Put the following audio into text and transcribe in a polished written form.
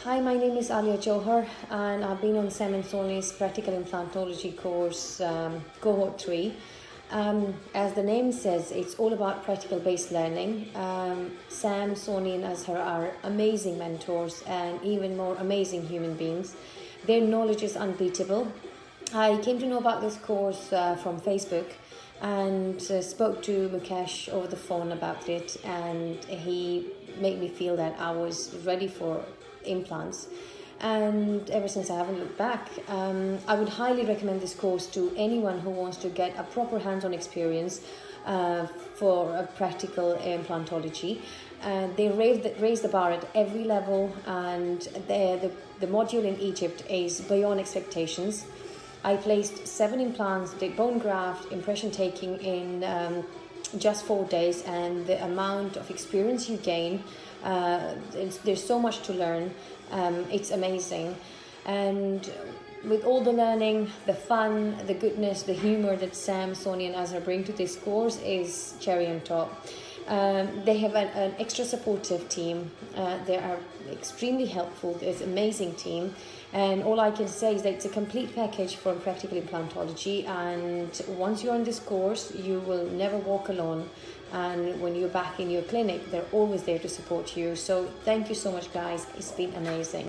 Hi, my name is Alia and I've been on Sam and Soni's practical implantology course, Cohort 3. As the name says, it's all about practical based learning. Sam, Soni, and Azhar are amazing mentors and even more amazing human beings. Their knowledge is unbeatable. I came to know about this course from Facebook and spoke to Mukesh over the phone about it, and he made me feel that I was ready for implants. And ever since, I haven't looked back. I would highly recommend this course to anyone who wants to get a proper hands-on experience for a practical implantology. They raise the bar at every level, and the module in Egypt is beyond expectations. I placed 7 implants, did bone graft, impression taking in just 4 days, and the amount of experience you gain, there's so much to learn. It's amazing. And with all the learning, the fun, the goodness, the humor that Sam, Soni, and Azhar bring to this course is cherry on top. They have an extra supportive team. They are extremely helpful. It's an amazing team. And all I can say is that it's a complete package for practical implantology. And once you're on this course, you will never walk alone. And when you're back in your clinic, they're always there to support you. So thank you so much, guys. It's been amazing.